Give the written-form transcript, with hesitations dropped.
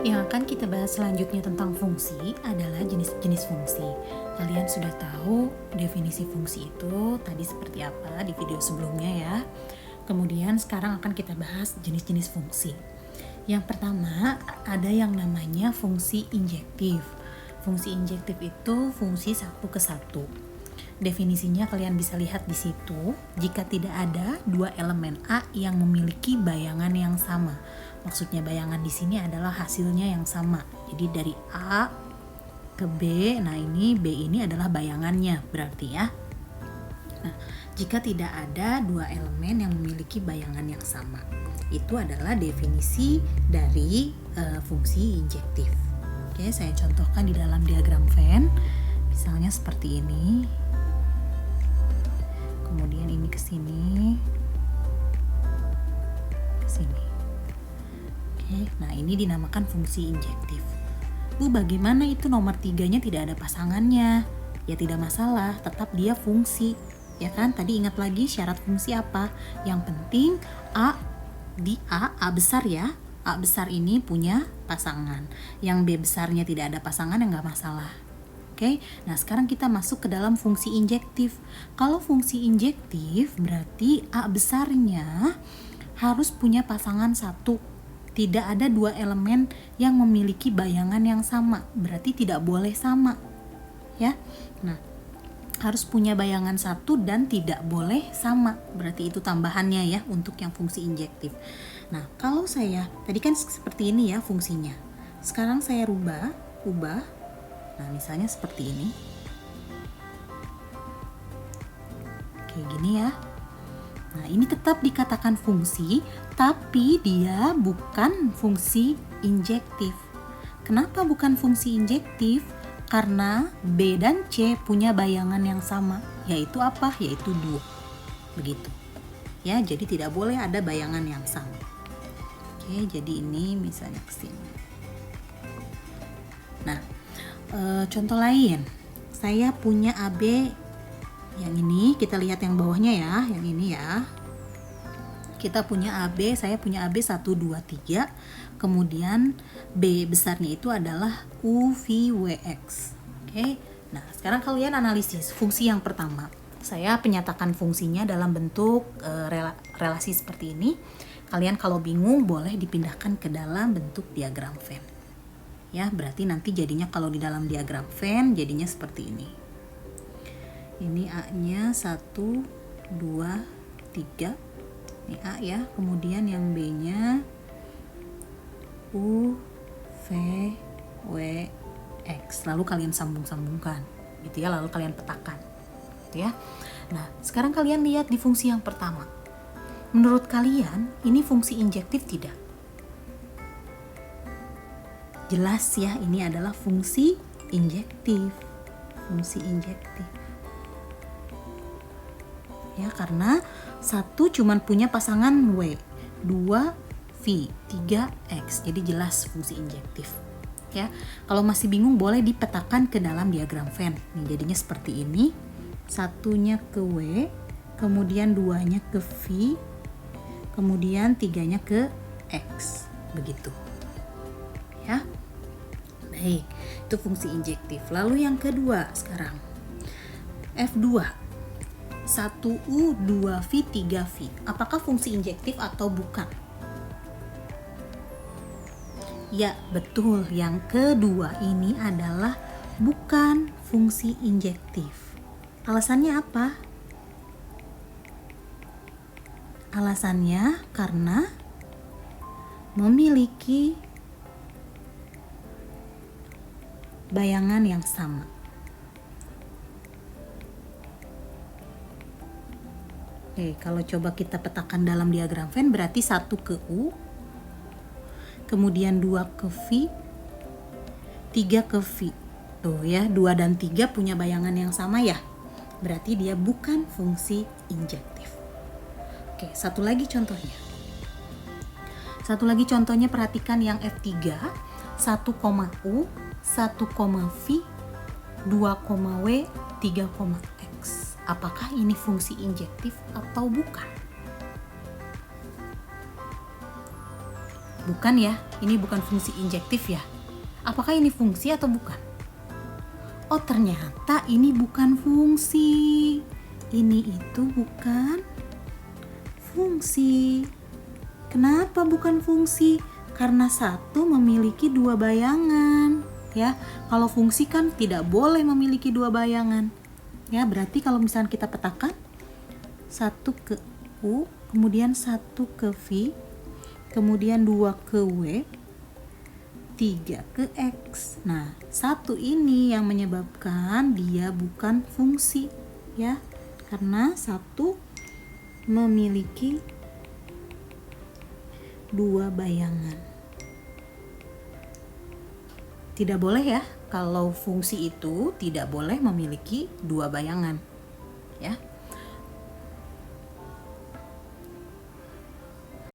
Yang akan kita bahas selanjutnya tentang fungsi adalah jenis-jenis fungsi. Kalian sudah tahu definisi fungsi itu tadi seperti apa di video sebelumnya ya. Kemudian sekarang akan kita bahas jenis-jenis fungsi. Yang pertama ada yang namanya fungsi injektif. Fungsi injektif itu fungsi satu ke satu. Definisinya kalian bisa lihat di situ. Jika tidak ada dua elemen A yang memiliki bayangan yang sama. Maksudnya bayangan di sini adalah hasilnya yang sama. Jadi dari A ke B, nah ini B ini adalah bayangannya berarti ya. Nah, jika tidak ada dua elemen yang memiliki bayangan yang sama, itu adalah definisi dari fungsi injektif. Oke, saya contohkan di dalam diagram Venn. Misalnya seperti ini. Kemudian ini ke sini. Ke sini. Oke, nah ini dinamakan fungsi injektif. Bagaimana itu nomor 3-nya tidak ada pasangannya? Ya tidak masalah, tetap dia fungsi. Ya kan? Tadi ingat lagi syarat fungsi apa? Yang penting A besar ya. A besar ini punya pasangan. Yang B besarnya tidak ada pasangan ya nggak masalah. Oke, nah sekarang kita masuk ke dalam fungsi injektif. Kalau fungsi injektif berarti A besarnya harus punya pasangan satu. Tidak ada dua elemen yang memiliki bayangan yang sama, berarti tidak boleh sama. Ya, nah harus punya bayangan satu dan tidak boleh sama, berarti itu tambahannya ya untuk yang fungsi injektif. Nah kalau saya tadi kan seperti ini ya fungsinya, sekarang saya ubah. Nah misalnya seperti ini, kayak gini ya. Nah ini tetap dikatakan fungsi, tapi dia bukan fungsi injektif. Kenapa bukan fungsi injektif? Karena B dan C punya bayangan yang sama, yaitu apa? Yaitu 2. Begitu. Ya, jadi tidak boleh ada bayangan yang sama. Oke, jadi ini misalnya ke sini. Nah, contoh lain. Saya punya AB yang ini, kita lihat yang bawahnya ya, yang ini ya. Kita punya AB, saya punya AB 1, 2, 3. Kemudian B besarnya itu adalah UVWX. Oke. Nah, sekarang kalian analisis fungsi yang pertama. Saya penyatakan fungsinya dalam bentuk relasi seperti ini. Kalian kalau bingung boleh dipindahkan ke dalam bentuk diagram Venn. Ya, berarti nanti jadinya kalau di dalam diagram Venn jadinya seperti ini. Ini A-nya 1, 2, 3. Ini A ya. Kemudian yang B-nya U, V, W, X. Lalu kalian sambung-sambungkan. Gitu ya, lalu kalian petakan. Gitu ya. Nah, sekarang kalian lihat di fungsi yang pertama. Menurut kalian, ini fungsi injektif tidak? Jelas ya, ini adalah fungsi injektif. Fungsi injektif. Ya, karena 1 cuman punya pasangan W, 2 V, 3 X. Jadi jelas fungsi injektif. Ya, kalau masih bingung boleh dipetakan ke dalam diagram Venn. Nih, jadinya seperti ini. 1-nya ke W, kemudian 2-nya ke V, kemudian 3-nya ke X. Begitu. Ya. Baik, itu fungsi injektif. Lalu yang kedua sekarang. F2. 1U, 2V, 3V. Apakah fungsi injektif atau bukan? Ya, betul. Yang kedua ini adalah bukan fungsi injektif. Alasannya apa? Alasannya karena memiliki bayangan yang sama. Oke, kalau coba kita petakan dalam diagram Venn berarti 1 ke U, kemudian 2 ke V, 3 ke V. Tuh ya, 2 dan 3 punya bayangan yang sama ya. Berarti dia bukan fungsi injektif. Oke, satu lagi contohnya. Perhatikan yang F3, 1, U, 1, V, 2, W, 3, X. Apakah ini fungsi injektif atau bukan? Bukan ya, ini bukan fungsi injektif ya. Apakah ini fungsi atau bukan? Oh, ternyata ini bukan fungsi. Ini itu bukan fungsi. Kenapa bukan fungsi? Karena satu memiliki dua bayangan. Ya, kalau fungsi kan tidak boleh memiliki dua bayangan. Ya, berarti kalau misalnya kita petakan, satu ke U, kemudian satu ke V, kemudian 2 ke W, 3 ke X. Nah, satu ini yang menyebabkan dia bukan fungsi ya, karena satu memiliki dua bayangan. Tidak boleh ya, kalau fungsi itu tidak boleh memiliki dua bayangan ya.